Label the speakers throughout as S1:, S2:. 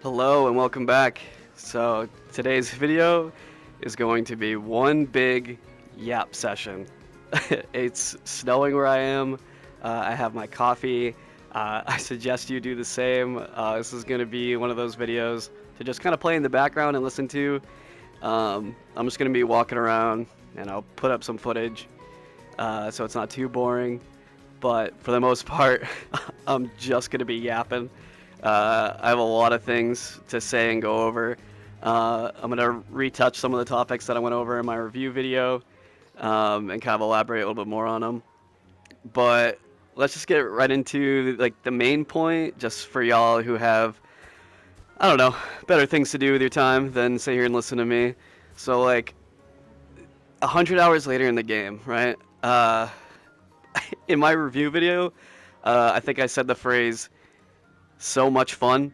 S1: Hello and welcome back. So today's video is going to be one big yap session. It's snowing where I am. I have my coffee. I suggest you do the same. This is going to be one of those videos to just kind of play in the background and listen to. I'm just going to be walking around and I'll put up some footage so it's not too boring. But for the most part, I'm just going to be yapping. I have a lot of things to say and go over. I'm going to retouch some of the topics that I went over in my review video and kind of elaborate a little bit more on them. But let's just get right into like the main point, just for y'all who have, I don't know, better things to do with your time than sit here and listen to me. So like 100 hours later in the game, right? In my review video, I think I said the phrase "so much fun"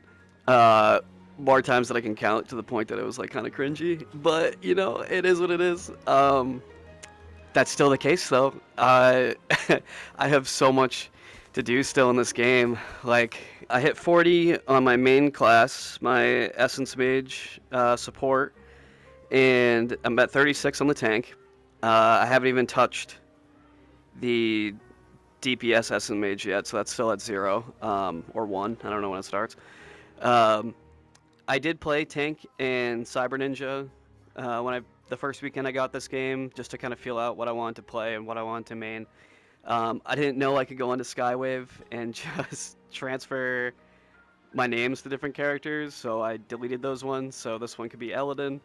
S1: more times than I can count, to the point that it was like kind of cringy. But you know, it is what it is. That's still the case though. I have so much to do still in this game. Like I hit 40 on my main class, my Essence Mage support, and I'm at 36 on the tank. I haven't even touched the DPS Essence Mage yet, so that's still at 0 or 1. I don't know when it starts. I did play tank and Cyber Ninja the first weekend I got this game, just to kind of feel out what I wanted to play and what I wanted to main. I didn't know I could go into Skywave and just transfer my names to different characters, so I deleted those ones. So this one could be Eladin.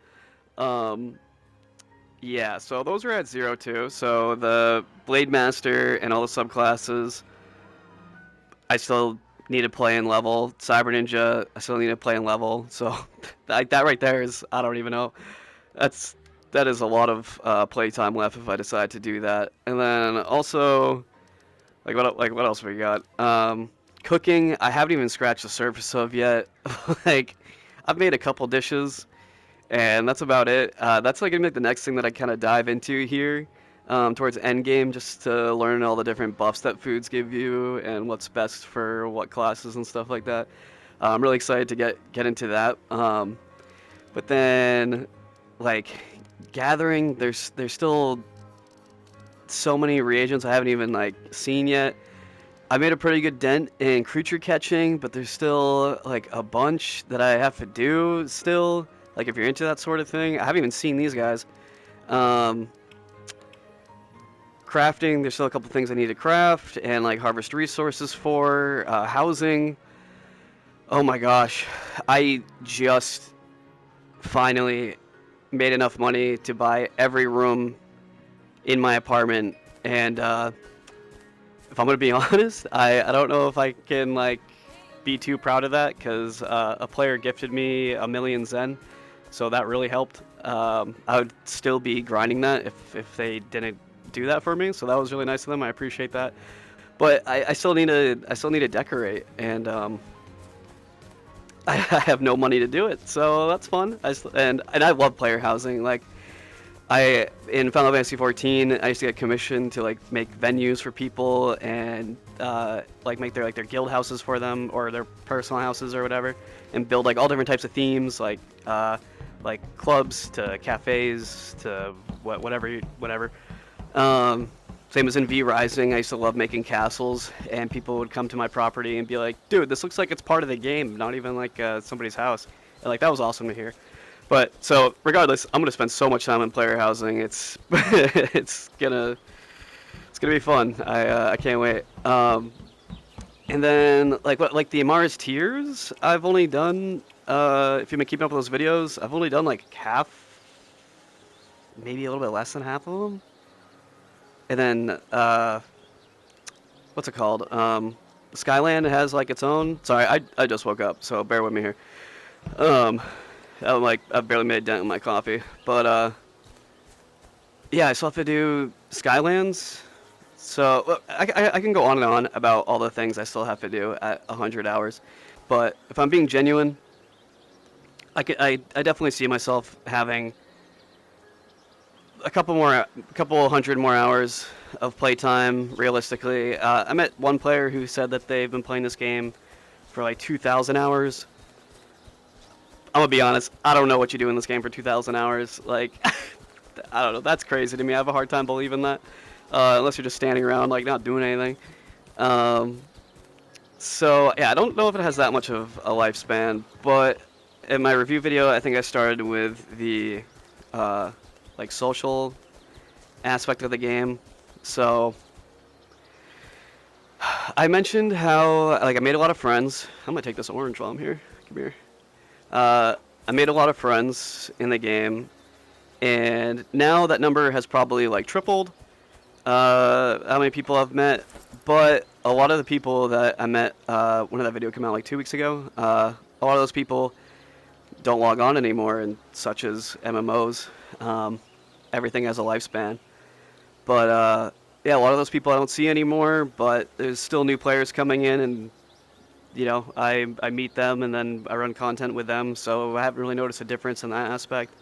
S1: Yeah, so those are at 0 too. So the Blade Master and all the subclasses, I still need to play in level. Cyber Ninja, I still need to play in level. So that right there is, I don't even know. That is a lot of playtime left if I decide to do that. And then also, what else we got? Cooking, I haven't even scratched the surface of yet. Like, I've made a couple dishes, and that's about it. That's like gonna be like the next thing that I kind of dive into here, towards end game, just to learn all the different buffs that foods give you and what's best for what classes and stuff like that. I'm really excited to get into that. But then, like, gathering, there's still so many reagents I haven't even like seen yet. I made a pretty good dent in creature catching, but there's still like a bunch that I have to do still. Like if you're into that sort of thing, I haven't even seen these guys. Um, Crafting, there's still a couple things I need to craft and like harvest resources for. Housing. Oh my gosh, I just finally made enough money to buy every room in my apartment, and if I'm gonna be honest, I don't know if I can like be too proud of that, because a player gifted me 1,000,000 Zen, so that really helped. I would still be grinding that if they didn't do that for me, so that was really nice of them. I appreciate that, but I still need to decorate, and I have no money to do it, so that's fun. And I love player housing. Like in Final Fantasy 14, I used to get commissioned to like make venues for people and like make their guild houses for them, or their personal houses or whatever, and build like all different types of themes, like clubs to cafes to whatever. Same as in V Rising, I used to love making castles, and people would come to my property and be like, "Dude, this looks like it's part of the game, not even like somebody's house." And like that was awesome to hear. But so regardless, I'm gonna spend so much time in player housing. It's it's gonna be fun. I can't wait. And then like the Amara's Tears, I've only done, if you've been keeping up with those videos, I've only done like half, maybe a little bit less than half of them. And then what's it called? Skyland has like its own. Sorry, I just woke up, so bear with me here. Um, I've barely made a dent in my coffee, but yeah, I still have to do Skylands. So I can go on and on about all the things I still have to do at 100 hours, but if I'm being genuine, I definitely see myself having a couple hundred more hours of playtime. Realistically, I met one player who said that they've been playing this game for like 2,000 hours. I'm gonna be honest. I don't know what you do in this game for 2,000 hours. Like, I don't know. That's crazy to me. I have a hard time believing that, unless you're just standing around like not doing anything. Um, so yeah, I don't know if it has that much of a lifespan, but in my review video, I think I started with the like social aspect of the game. So I mentioned how like I made a lot of friends. I'm gonna take this orange while I'm here. Come here. Uh, I made a lot of friends in the game, and now that number has probably like tripled. How many people I've met, but a lot of the people that I met when that video came out like 2 weeks ago, a lot of those people don't log on anymore, and such as MMOs. Um, Everything has a lifespan. But yeah, a lot of those people I don't see anymore. But there's still new players coming in, and I meet them, and then I run content with them. So I haven't really noticed a difference in that aspect.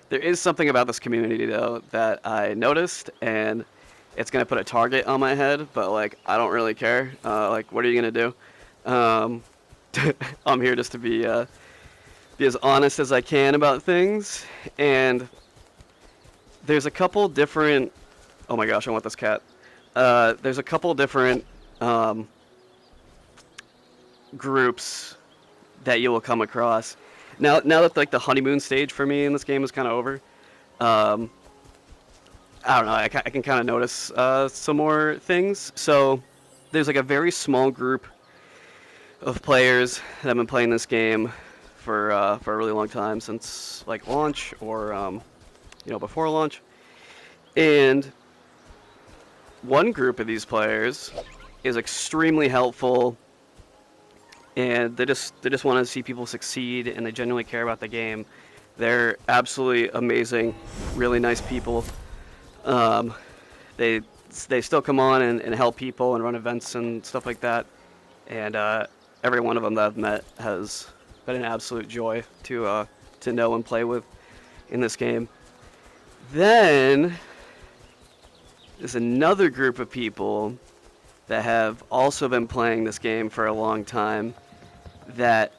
S1: There is something about this community though that I noticed, and it's gonna put a target on my head. But like, I don't really care. Like, what are you gonna do? I'm here just to be as honest as I can about things, and there's a couple different. Oh my gosh, I want this cat. There's a couple different um, groups that you will come across. Now that like the honeymoon stage for me in this game is kind of over, um, I don't know. I can kind of notice some more things. So there's like a very small group of players that have been playing this game for a really long time, since like launch or before launch. And one group of these players is extremely helpful, and they just want to see people succeed, and they genuinely care about the game. They're absolutely amazing, really nice people. Um, they they still come on and help people and run events and stuff like that. And every one of them that I've met has been an absolute joy to know and play with in this game. Then there's another group of people that have also been playing this game for a long time that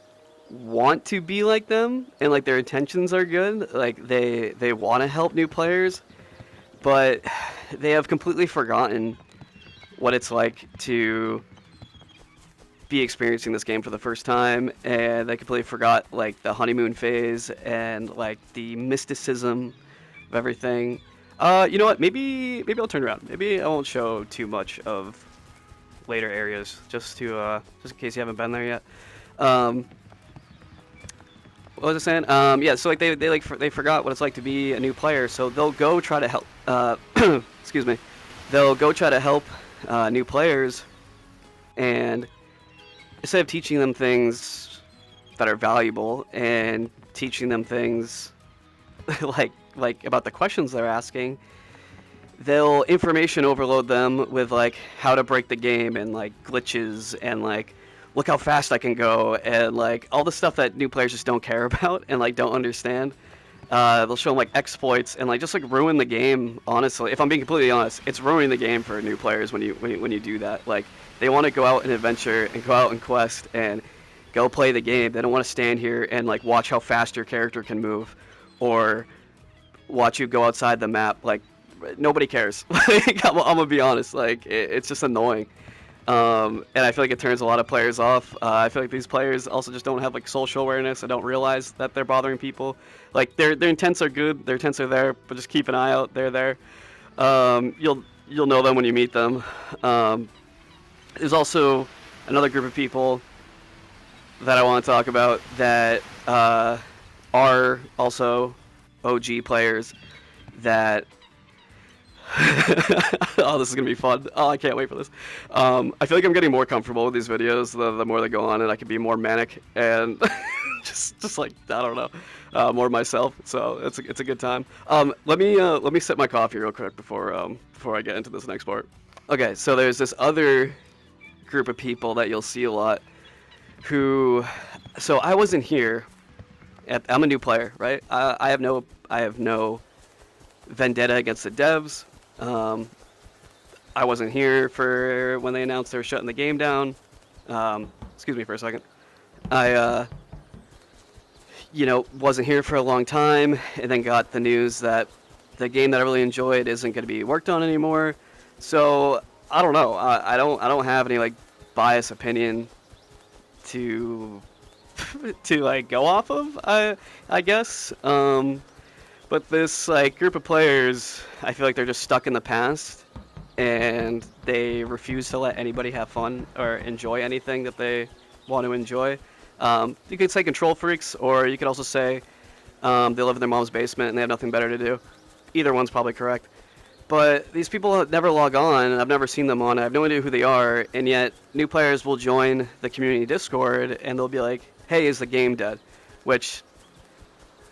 S1: want to be like them, and like their intentions are good. Like they want to help new players, but they have completely forgotten what it's like to be experiencing this game for the first time, and they completely forgot like the honeymoon phase and like the mysticism of everything. You know what? Maybe I'll turn around. Maybe I won't show too much of later areas, just in case you haven't been there yet. Um, what was I saying? Yeah. So like they forgot what it's like to be a new player, so they'll go try to help. Excuse me. They'll go try to help new players, and instead of teaching them things that are valuable and teaching them things like about the questions they're asking, they'll information overload them with like how to break the game and like glitches and like look how fast I can go and like all the stuff that new players just don't care about and like don't understand. They'll show them like exploits and like just like ruin the game. Honestly, if I'm being completely honest, it's ruining the game for new players when you do that. Like they want to go out and adventure and go out and quest and go play the game. They don't want to stand here and like watch how fast your character can move, or watch you go outside the map. Like nobody cares. Like, I'm gonna be honest. Like it's just annoying. And I feel like it turns a lot of players off. I feel like these players also just don't have like social awareness and don't realize that they're bothering people. Like their intents are good, their intents are there, but just keep an eye out. They're there. You'll know them when you meet them. There's also another group of people that I want to talk about that are also OG players that oh, this is gonna be fun. Oh, I can't wait for this. I feel like I'm getting more comfortable with these videos the more they go on, and I can be more manic and just like I don't know, more myself. So it's a good time. Let me sip my coffee real quick before I get into this next part. Okay, so there's this other group of people that you'll see a lot who, so I wasn't here. I'm a new player, right? I have no vendetta against the devs. I wasn't here for when they announced they were shutting the game down. Excuse me for a second. wasn't here for a long time, and then got the news that the game that I really enjoyed isn't going to be worked on anymore. So I don't know. I don't have any like biased opinion to to like go off of. I guess. But this like group of players, I feel like they're just stuck in the past, and they refuse to let anybody have fun or enjoy anything that they want to enjoy. You could say control freaks, or you could also say they live in their mom's basement and they have nothing better to do. Either one's probably correct. But these people never log on, and I've never seen them on. I have no idea who they are, and yet new players will join the community Discord, and they'll be like, "Hey, is the game dead?" Which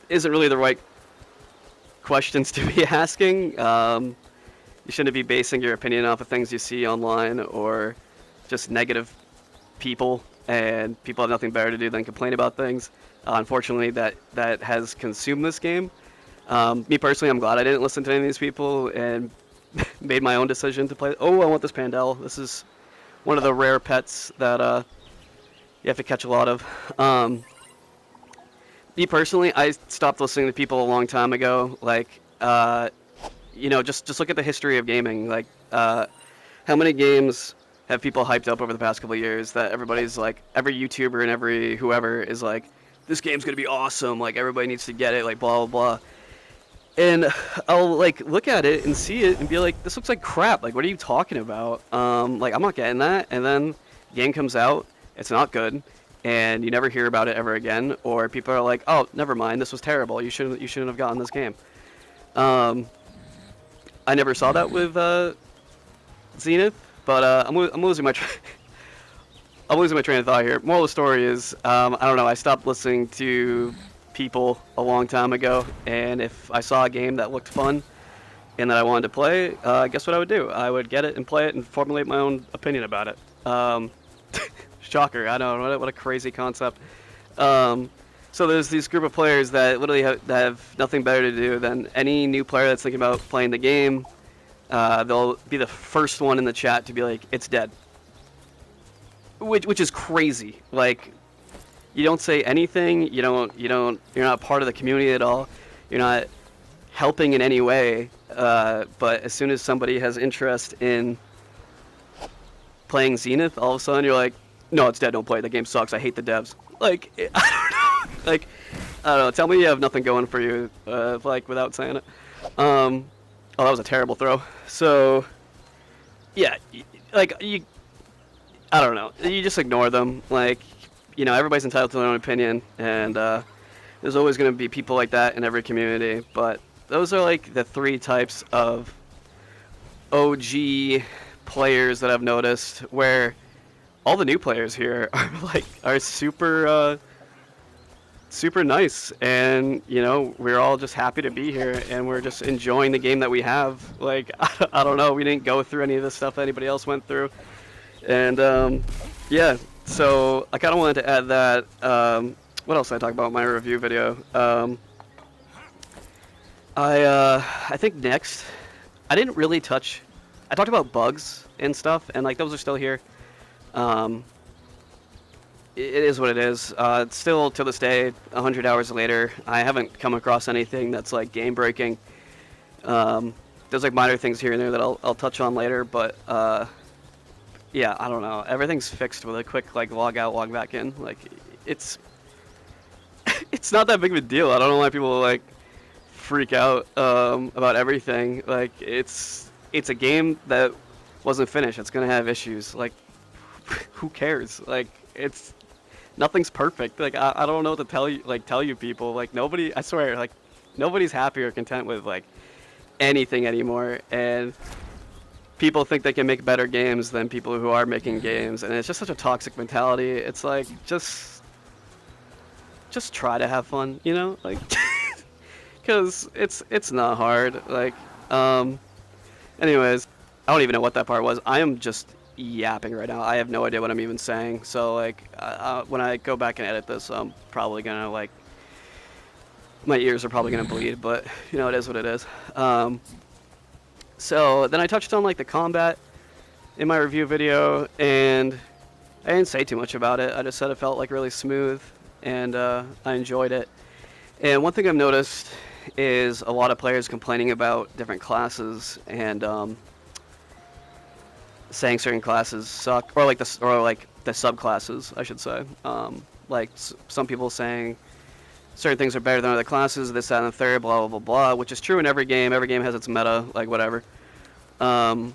S1: isn't really the right questions to be asking. You shouldn't be basing your opinion off of things you see online or just negative people, and people have nothing better to do than complain about things. Unfortunately, that has consumed this game. Me personally, I'm glad I didn't listen to any of these people and made my own decision to play. Oh, I want this Pandel. This is one of the rare pets that you have to catch a lot of. Me personally, I stopped listening to people a long time ago. Like, just look at the history of gaming. Like, how many games have people hyped up over the past couple of years that everybody's like, every YouTuber and every whoever is like, this game's gonna be awesome. Like, everybody needs to get it. Like, blah blah blah. And I'll like look at it and see it and be like, this looks like crap. Like, what are you talking about? Like, I'm not getting that. And then the game comes out, it's not good, and you never hear about it ever again. Or people are like, oh, never mind, this was terrible. You shouldn't have gotten this game. I never saw that with Zenith, but I'm losing my I'm losing my train of thought here. Moral of the story is, I don't know. I stopped listening to people a long time ago, and if I saw a game that looked fun and that I wanted to play, guess what I would do? I would get it and play it and formulate my own opinion about it. Shocker! I know, what a crazy concept. So there's these group of players that literally have nothing better to do than any new player that's thinking about playing the game. They'll be the first one in the chat to be like, "It's dead," which is crazy. Like, you don't say anything. You're not part of the community at all. You're not helping in any way. But as soon as somebody has interest in playing Zenith, all of a sudden you're like, no, it's dead. Don't play it. The game sucks. I hate the devs. Like, I don't know. Like, I don't know. Tell me you have nothing going for you, like, without saying it. Oh, that was a terrible throw. So, yeah, like, I don't know. You just ignore them. Like, everybody's entitled to their own opinion, and there's always going to be people like that in every community. But those are, like, the three types of OG players that I've noticed, where all the new players here are super nice, and we're all just happy to be here, and we're just enjoying the game that we have. Like, I don't know, we didn't go through any of the stuff that anybody else went through, and yeah. So I kind of wanted to add that. What else did I talk about in my review video? I think next, I didn't really touch. I talked about bugs and stuff, and like those are still here. It is what it is. It's still, to this day, 100 hours later, I haven't come across anything that's like game breaking. There's like minor things here and there that I'll touch on later, but yeah, I don't know. Everything's fixed with a quick like log out, log back in. Like, it's it's not that big of a deal. I don't know why people like freak out about everything. Like, it's a game that wasn't finished. It's gonna have issues. Like, who cares? Like, nothing's perfect. Like, I don't know what to tell you people. Like, nobody, I swear, like, nobody's happy or content with like anything anymore, and people think they can make better games than people who are making games, and it's just such a toxic mentality. It's like, just try to have fun, like, because it's not hard. Like, anyways, I don't even know what that part was. I am just yapping right now. I have no idea what I'm even saying. So like, when I go back and edit this, I'm probably gonna like, my ears are probably gonna bleed, but it is what it is. So then I touched on like the combat in my review video, and I didn't say too much about it. I just said it felt like really smooth, and I enjoyed it. And one thing I've noticed is a lot of players complaining about different classes and saying certain classes suck, or like the subclasses, I should say. Like some people saying certain things are better than other classes, this, that, and the third, blah, blah, blah, blah, which is true in every game. Every game has its meta, like whatever. Um,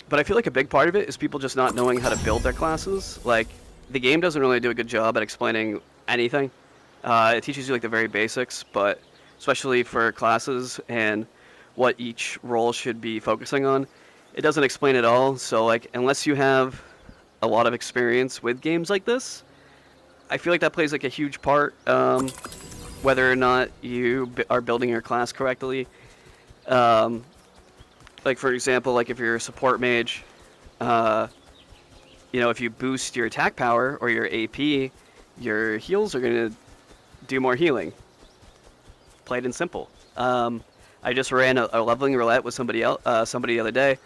S1: but I feel like a big part of it is people just not knowing how to build their classes. Like, the game doesn't really do a good job at explaining anything. It teaches you like the very basics, but especially for classes and what each role should be focusing on, it doesn't explain it all. So like, unless you have a lot of experience with games like this, I feel like that plays like a huge part. Whether or not you are building your class correctly. Um, like for example, like if you're a support mage, uh, if you boost your attack power or your AP, your heals are gonna do more healing. Plain and simple. I just ran a leveling roulette with somebody the other day,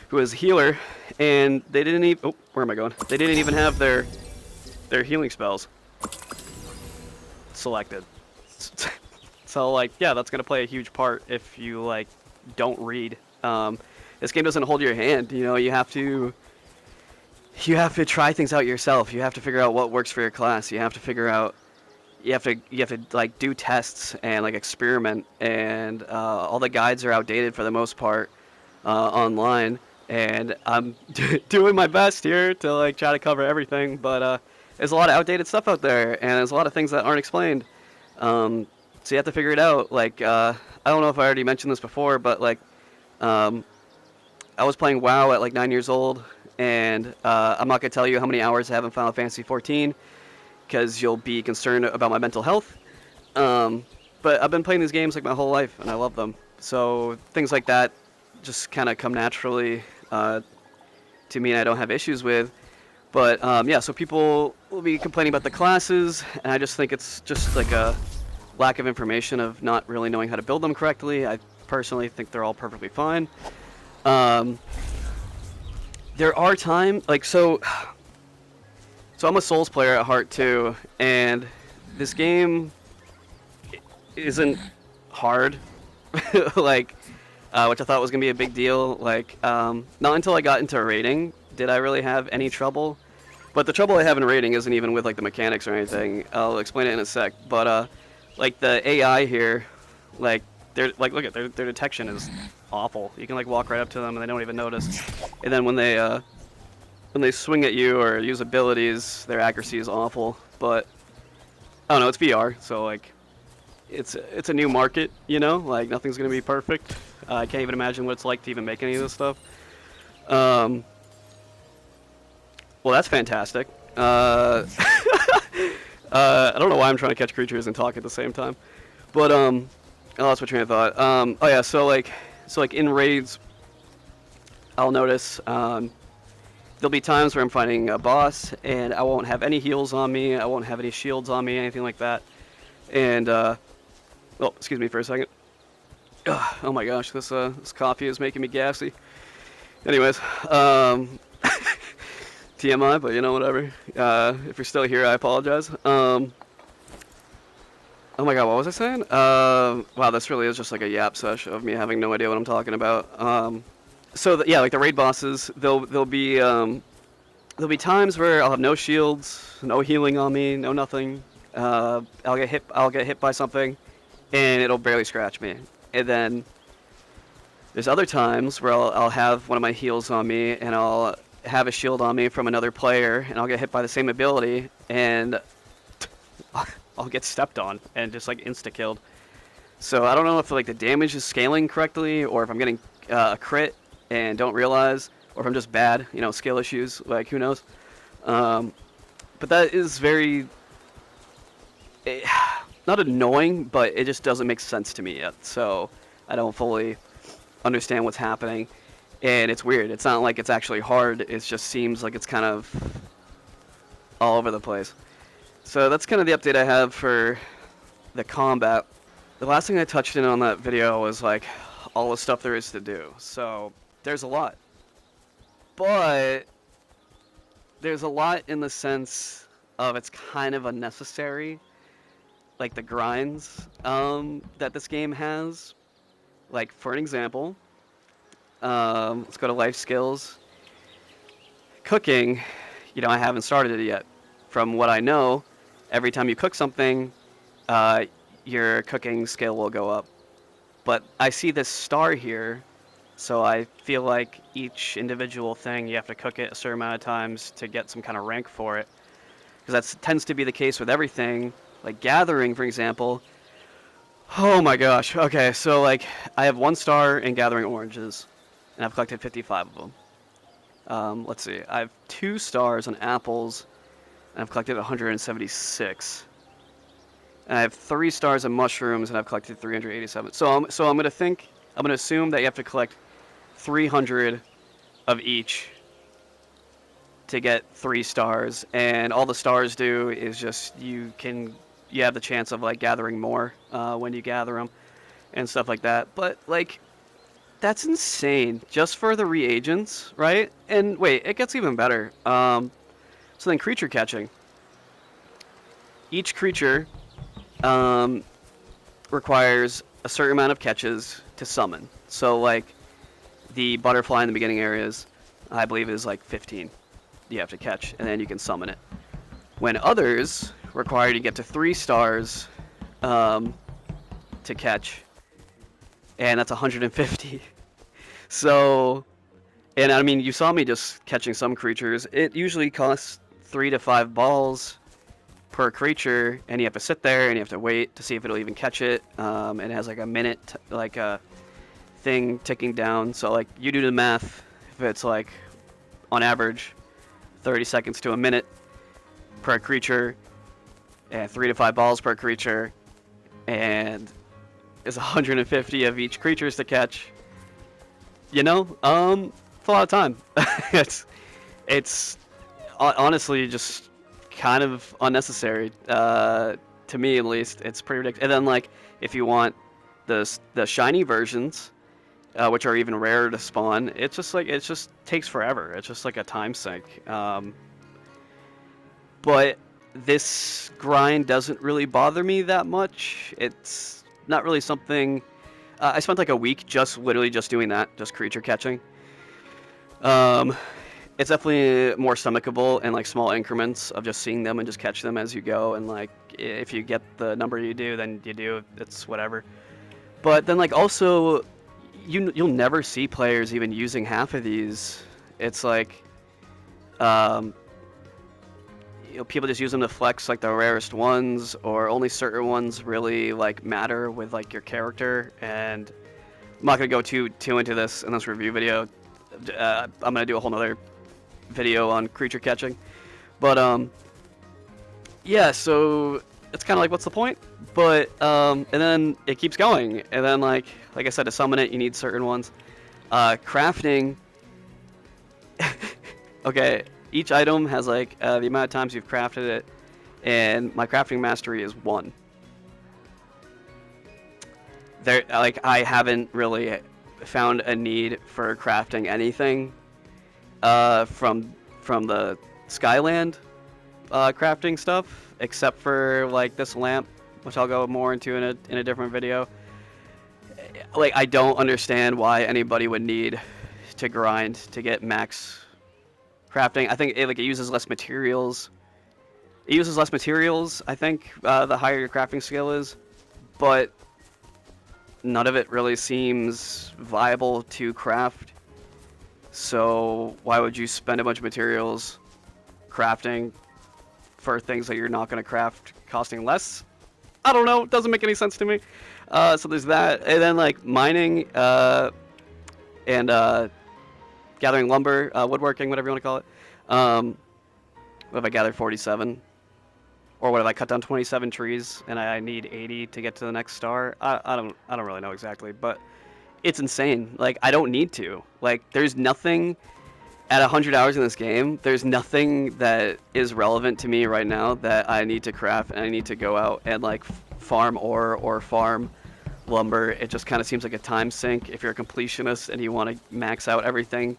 S1: who was a healer, and they didn't even. Oh, where am I going? They didn't even have their healing spells selected. So like, yeah, that's gonna play a huge part if you like don't read. This game doesn't hold your hand. You have to try things out yourself. You have to figure out what works for your class. You have to figure out. You have to like do tests and like experiment. And all the guides are outdated for the most part online. And I'm doing my best here to like try to cover everything, but there's a lot of outdated stuff out there, and there's a lot of things that aren't explained. So you have to figure it out. Like, I don't know if I already mentioned this before, but like, um, I was playing WoW at like 9 years old, and I'm not gonna tell you how many hours I have in Final Fantasy 14 because you'll be concerned about my mental health. Um, but I've been playing these games like my whole life, and I love them. So things like that just kind of come naturally to me, and I don't have issues with. But yeah, so people will be complaining about the classes, and I just think it's just like a lack of information of not really knowing how to build them correctly. I personally think they're all perfectly fine. Um, there are times like so I'm a Souls player at heart too, and this game isn't hard, like which I thought was gonna be a big deal. Like not until I got into raiding did I really have any trouble. But the trouble I have in raiding isn't even with like the mechanics or anything. I'll explain it in a sec. But like the AI here, like they're like look at their detection is awful. You can like walk right up to them and they don't even notice. And then when they swing at you or use abilities, their accuracy is awful. But I don't know, it's VR, so like it's a new market, like nothing's gonna be perfect. I can't even imagine what it's like to even make any of this stuff. Well, that's fantastic. I don't know why I'm trying to catch creatures and talk at the same time, but oh, that's my train of thought. Oh yeah, so like in raids, I'll notice there'll be times where I'm fighting a boss and I won't have any heals on me, I won't have any shields on me, anything like that, and oh, excuse me for a second. Oh my gosh, this coffee is making me gassy. Anyways, TMI, but whatever. If you're still here, I apologize. Oh my god, what was I saying? Wow, this really is just like a yap sesh of me having no idea what I'm talking about. Yeah, like the raid bosses, there'll be times where I'll have no shields, no healing on me, no nothing. I'll get hit by something, and it'll barely scratch me. And then there's other times where I'll have one of my heals on me, and I'll have a shield on me from another player, and I'll get hit by the same ability, and I'll get stepped on and just like insta killed. So I don't know if like the damage is scaling correctly, or if I'm getting a crit and don't realize, or if I'm just bad, skill issues. Like who knows? But that is very not annoying, but it just doesn't make sense to me yet. So I don't fully understand what's happening. And it's weird. It's not like it's actually hard. It just seems like it's kind of all over the place. So that's kind of the update I have for the combat. The last thing I touched in on that video was like all the stuff there is to do. So there's a lot. But there's a lot in the sense of it's kind of unnecessary. like the grinds that this game has. Like for an example, let's go to life skills. Cooking, I haven't started it yet. From what I know, every time you cook something, uh, your cooking skill will go up. But I see this star here, so I feel like each individual thing you have to cook it a certain amount of times to get some kind of rank for it. Because that tends to be the case with everything. Like gathering, for example. Oh my gosh. Okay, so like I have 1 star in gathering oranges, and I've collected 55 of them. Let's see. I have 2 stars on apples, and I've collected 176. And I have 3 stars in mushrooms, and I've collected 387. So I'm gonna assume that you have to collect 300 of each to get 3 stars, and all the stars do is just you have the chance of like gathering more when you gather them and stuff like that. But like that's insane just for the reagents, right? And wait, it gets even better. So then creature catching. Each creature requires a certain amount of catches to summon. So like the butterfly in the beginning areas, I believe is like 15 you have to catch, and then you can summon it. When others require you to get to 3 stars to catch, and that's 150. So, and I mean, you saw me just catching some creatures. It usually costs 3 to 5 balls per creature, and you have to sit there and you have to wait to see if it'll even catch it. It has like a minute, like a thing ticking down. So like you do the math, if it's like on average 30 seconds to a minute per creature, and 3 to 5 balls per creature, and it's 150 of each creatures to catch. It's a lot of time. it's honestly just kind of unnecessary to me, at least. It's pretty ridiculous. And then like if you want the shiny versions, which are even rarer to spawn, it just takes forever. It's just like a time sink. But this grind doesn't really bother me that much. It's not really something. I spent like a week literally just doing that, just creature catching. It's definitely more stomachable in like small increments of just seeing them and just catch them as you go. And like if you get the number you do, then you do. It's whatever. But then like also, you'll never see players even using half of these. It's like, people just use them to flex like the rarest ones, or only certain ones really like matter with like your character. And I'm not gonna go too into this in this review video. I'm gonna do a whole nother video on creature catching. But yeah, so it's kind of like, what's the point? But and then it keeps going, and then like I said, to summon it you need certain ones. Crafting. Okay, each item has like the amount of times you've crafted it, and my crafting mastery is 1. Like I haven't really found a need for crafting anything from the Skyland crafting stuff, except for like this lamp, which I'll go more into in a different video. Like I don't understand why anybody would need to grind to get max crafting. I think it uses less materials. It uses less materials, I think, the higher your crafting skill is, but none of it really seems viable to craft. So why would you spend a bunch of materials crafting for things that you're not going to craft costing less? I don't know. It doesn't make any sense to me. So there's that. And then like mining and gathering lumber, woodworking, whatever you want to call it. What if I gathered 47? Or what if I cut down 27 trees and I need 80 to get to the next star? I don't really know exactly, but it's insane. Like I don't need to. Like there's nothing at 100 hours in this game. There's nothing that is relevant to me right now that I need to craft, and I need to go out and like farm ore or farm lumber. It just kind of seems like a time sink if you're a completionist and you want to max out everything.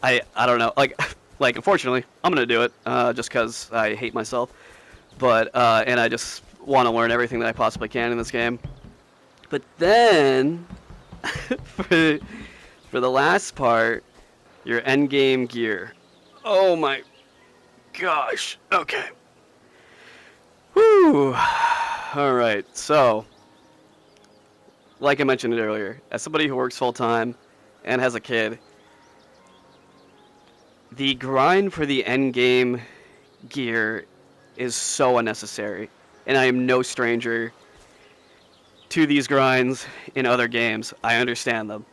S1: I don't know. Like unfortunately, I'm gonna do it just because I hate myself. But and I just want to learn everything that I possibly can in this game. But then, for the last part, your end game gear. Oh my gosh. Okay. Whew. All right. So, like I mentioned earlier, as somebody who works full time and has a kid, the grind for the end game gear is so unnecessary, and I am no stranger to these grinds in other games. I understand them,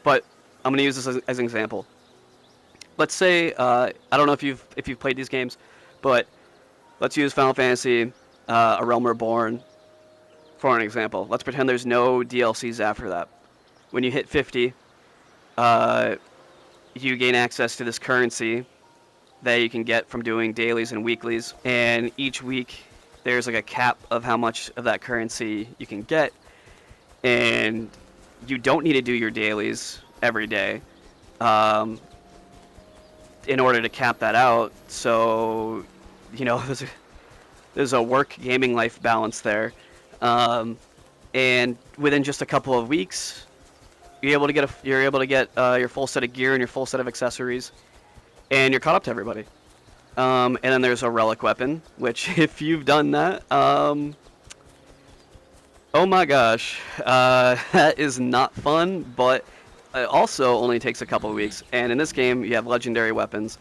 S1: but I'm gonna use this as an example. Let's say I don't know if you've played these games, but let's use Final Fantasy, A Realm Reborn for an example. Let's pretend there's no DLCs after that. When you hit 50, you gain access to this currency that you can get from doing dailies and weeklies, and each week there's like a cap of how much of that currency you can get, and you don't need to do your dailies every day in order to cap that out. So, you know, there's a work gaming life balance there, and within just a couple of weeks, you're able to get your full set of gear and your full set of accessories, and you're caught up to everybody. And then there's a relic weapon, which if you've done that, oh my gosh, that is not fun, but it also only takes a couple of weeks. And in this game, you have legendary weapons,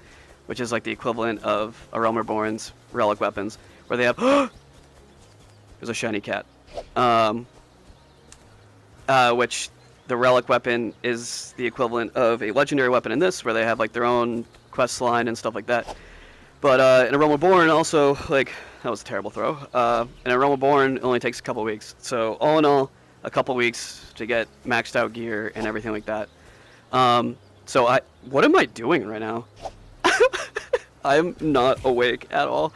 S1: which is like the equivalent of A Realm Reborn's relic weapons, where they have there's a shiny cat, which the relic weapon is the equivalent of a legendary weapon in this, where they have like their own quest line and stuff like that. But in A Realm Reborn, also, like, that was a terrible throw. In A Realm Reborn, it only takes a couple weeks. So all in all, a couple weeks to get maxed out gear and everything like that. What am I doing right now? I'm not awake at all.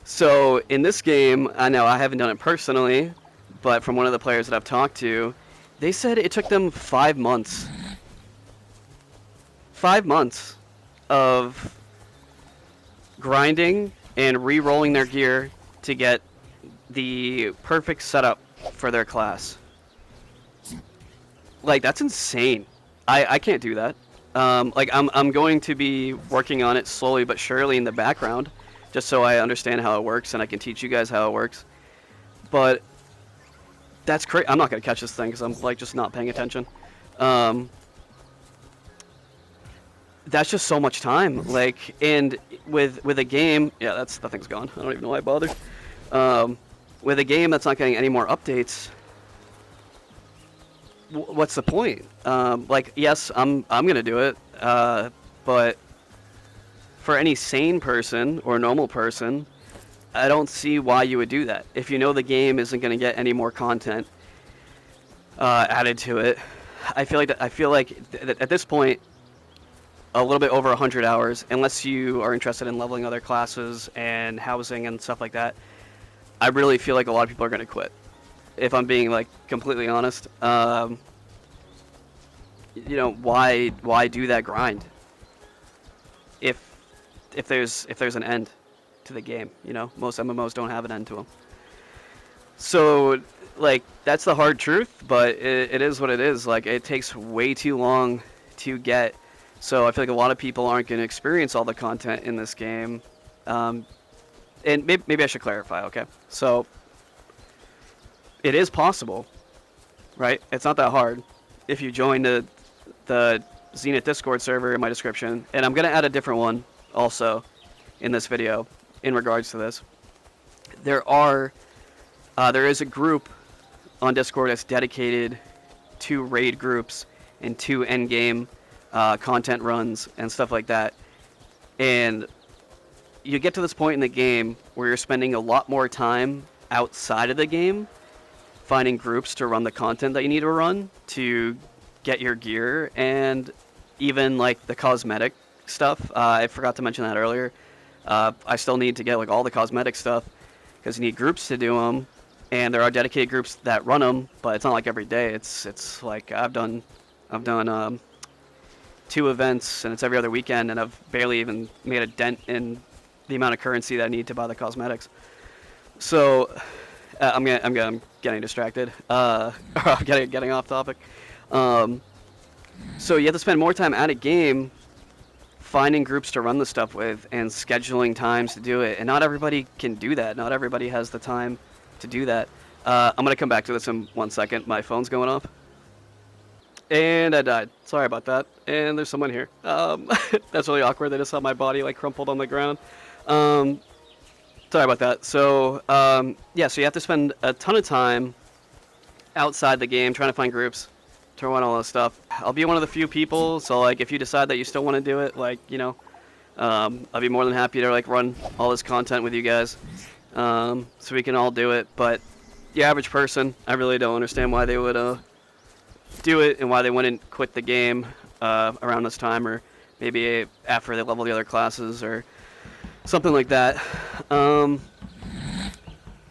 S1: So in this game, I know I haven't done it personally, but from one of the players that I've talked to, they said it took them 5 months. 5 months of grinding and re-rolling their gear to get the perfect setup for their class. Like, that's insane. I can't do that. Like, I'm going to be working on it slowly but surely in the background, just so I understand how it works and I can teach you guys how it works. But that's crazy. I'm not gonna catch this thing because I'm like just not paying attention. That's just so much time. Like, and with a game, yeah, that thing's gone. I don't even know why I bothered. With a game that's not getting any more updates, what's the point? Like, yes, I'm gonna do it, but for any sane person or normal person, I don't see why you would do that. If you know the game isn't gonna get any more content added to it, I feel like at this point, a little bit over 100 hours, unless you are interested in leveling other classes and housing and stuff like that, I really feel like a lot of people are going to quit. If I'm being like completely honest, you know, why do that grind if there's an end to the game? You know, most MMOs don't have an end to them. So, like, that's the hard truth, but it is what it is. Like, it takes way too long to get. So I feel like a lot of people aren't going to experience all the content in this game. And maybe I should clarify, okay? So it is possible, right? It's not that hard. If you join the Zenith Discord server in my description, and I'm going to add a different one also in this video in regards to this. There is a group on Discord that's dedicated to raid groups and to endgame content runs and stuff like that, and you get to this point in the game where you're spending a lot more time outside of the game finding groups to run the content that you need to run to get your gear, and even like the cosmetic stuff. I forgot to mention that earlier. I still need to get like all the cosmetic stuff because you need groups to do them, and there are dedicated groups that run them, but it's not like every day. It's like I've done 2 events, and it's every other weekend, and I've barely even made a dent in the amount of currency that I need to buy the cosmetics. So I'm getting distracted. I'm getting off topic. Um, so you have to spend more time at a game finding groups to run the stuff with and scheduling times to do it. And not everybody can do that. Not everybody has the time to do that. I'm gonna come back to this in 1 second. My phone's going off. And I died. Sorry about that. And there's someone here. That's really awkward. They just saw my body like crumpled on the ground. Um, Sorry about that. So, yeah, so you have to spend a ton of time outside the game trying to find groups to run all this stuff. I'll be one of the few people, so, like, if you decide that you still want to do it, like, you know, I'll be more than happy to, like, run all this content with you guys, so we can all do it. But the average person, I really don't understand why they would, do it and why they wouldn't quit the game, around this time, or maybe after they level the other classes, or something like that.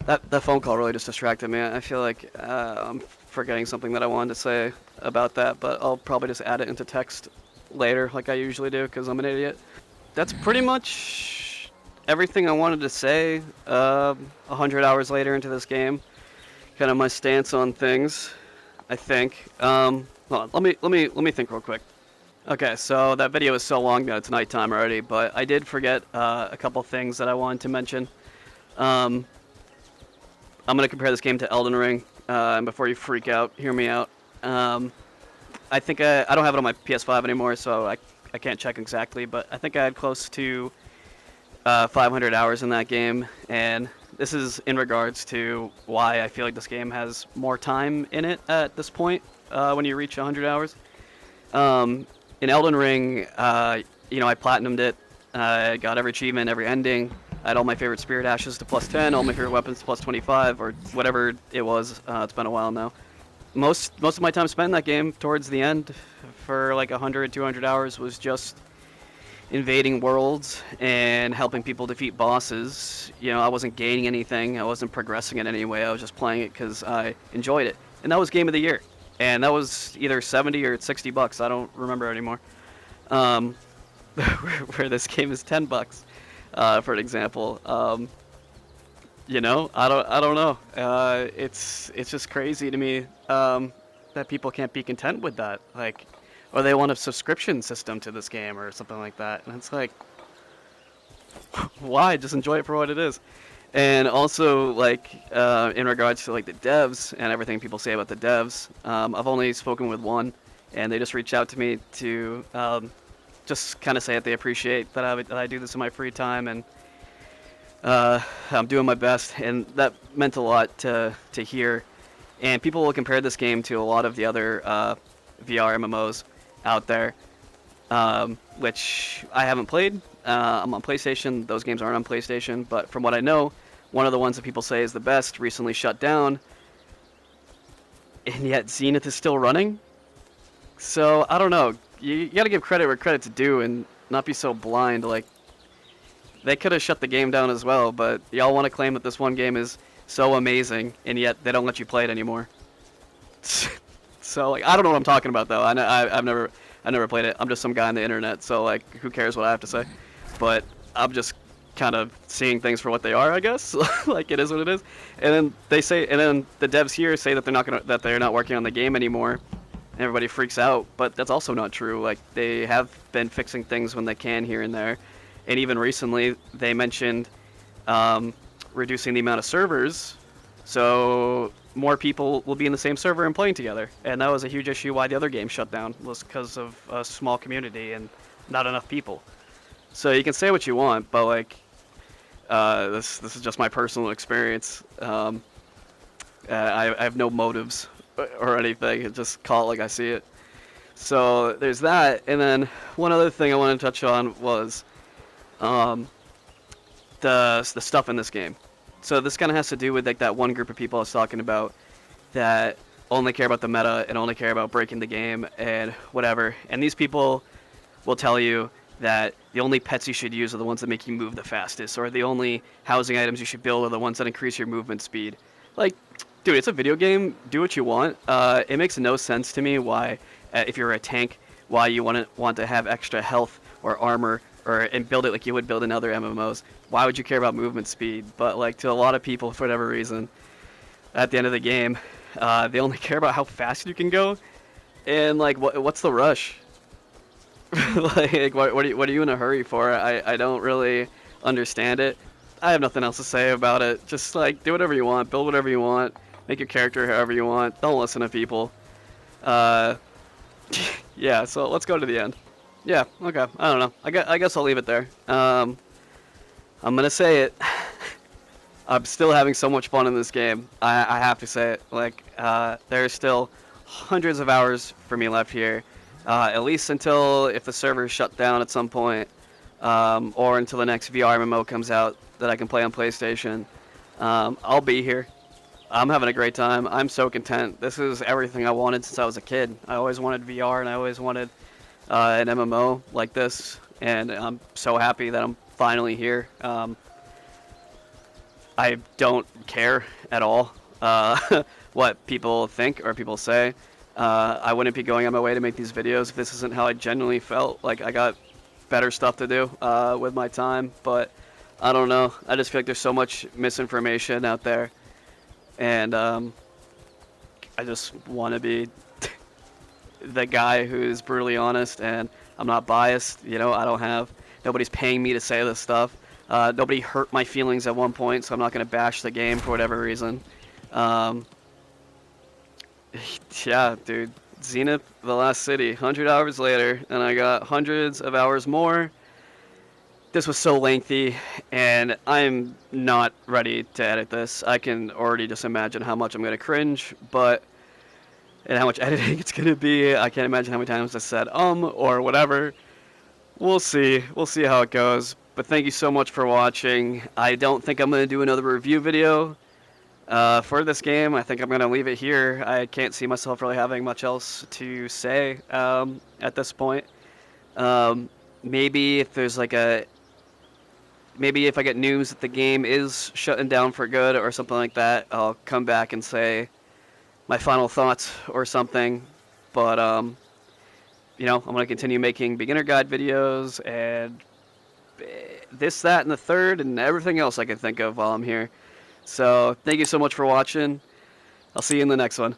S1: That phone call really just distracted me. I feel like I'm forgetting something that I wanted to say about that, but I'll probably just add it into text later like I usually do because I'm an idiot. That's pretty much everything I wanted to say 100 hours later into this game. Kind of my stance on things, I think. Hold on, let me think real quick. Okay, so that video is so long that it's nighttime already, but I did forget a couple things that I wanted to mention. I'm going to compare this game to Elden Ring, and before you freak out, hear me out. I think I don't have it on my PS5 anymore, so I can't check exactly, but I think I had close to 500 hours in that game, and this is in regards to why I feel like this game has more time in it at this point when you reach 100 hours. In Elden Ring, you know, I platinumed it. I got every achievement, every ending. I had all my favorite spirit ashes to +10, all my favorite weapons to +25, or whatever it was. It's been a while now. Most of my time spent in that game towards the end, for like 100, 200 hours, was just invading worlds and helping people defeat bosses. You know, I wasn't gaining anything. I wasn't progressing in any way. I was just playing it because I enjoyed it. And that was Game of the Year. And that was either 70 or 60 bucks. I don't remember anymore. Where this game is 10 bucks, for an example. You know, I don't know. It's just crazy to me that people can't be content with that. Like, or they want a subscription system to this game or something like that. And it's like, why? Just enjoy it for what it is. And also, like, in regards to, like, the devs and everything people say about the devs, I've only spoken with one, and they just reached out to me to just kind of say that they appreciate that I do this in my free time, and I'm doing my best, and that meant a lot to hear. And people will compare this game to a lot of the other VR MMOs out there, which I haven't played. I'm on PlayStation. Those games aren't on PlayStation, but from what I know, one of the ones that people say is the best recently shut down, and yet Zenith is still running. So I don't know. You gotta give credit where credit's due and not be so blind. Like, they could have shut the game down as well, but y'all want to claim that this one game is so amazing, and yet they don't let you play it anymore. So, like, I don't know what I'm talking about, though. I've never played it. I'm just some guy on the internet, so, like, who cares what I have to say? But I'm just kind of seeing things for what they are, I guess. Like, it is what it is. And then they say, and then the devs here say that they're not working on the game anymore. And everybody freaks out, but that's also not true. Like, they have been fixing things when they can here and there. And even recently, they mentioned reducing the amount of servers, so more people will be in the same server and playing together. And that was a huge issue why the other game shut down, was because of a small community and not enough people. So you can say what you want, but, like, this is just my personal experience. I have no motives or anything. Just call it like I see it. So there's that. And then one other thing I want to touch on was the stuff in this game. So this kind of has to do with, like, that one group of people I was talking about that only care about the meta and only care about breaking the game and whatever. And these people will tell you that the only pets you should use are the ones that make you move the fastest, or the only housing items you should build are the ones that increase your movement speed. Like, dude, it's a video game. Do what you want. It makes no sense to me why, if you're a tank, why you want to have extra health or armor and build it like you would build in other MMOs. Why would you care about movement speed? But like to a lot of people, for whatever reason, at the end of the game, they only care about how fast you can go, and like what's the rush? Like what are you in a hurry for? I don't really understand it. I have nothing else to say about it. Just like do whatever you want, build whatever you want, make your character however you want. Don't listen to people. Uh, yeah. So let's go to the end. Yeah. Okay. I don't know. I guess I'll leave it there. I'm gonna say it. I'm still having so much fun in this game. I have to say it. Like, there's still hundreds of hours for me left here. At least until if the server is shut down at some point, or until the next VR MMO comes out that I can play on PlayStation. I'll be here. I'm having a great time. I'm so content. This is everything I wanted since I was a kid. I always wanted VR and I always wanted an MMO like this, and I'm so happy that I'm finally here. I don't care at all what people think or people say. I wouldn't be going on my way to make these videos if this isn't how I genuinely felt. Like, I got better stuff to do with my time, but I don't know. I just feel like there's so much misinformation out there, and I just want to be the guy who's brutally honest, and I'm not biased. You know, nobody's paying me to say this stuff. Nobody hurt my feelings at one point, so I'm not going to bash the game for whatever reason. Yeah, dude. Zenith, the last city, 100 hours later, and I got hundreds of hours more. This was so lengthy, and I'm not ready to edit this. I can already just imagine how much I'm going to cringe, and how much editing it's going to be. I can't imagine how many times I said or whatever. We'll see. We'll see how it goes. But thank you so much for watching. I don't think I'm going to do another review video for this game. I think I'm going to leave it here. I can't see myself really having much else to say at this point. Maybe if there's maybe if I get news that the game is shutting down for good or something like that, I'll come back and say my final thoughts or something. But you know, I'm going to continue making beginner guide videos and this, that, and the third, and everything else I can think of while I'm here. So thank you so much for watching. I'll see you in the next one.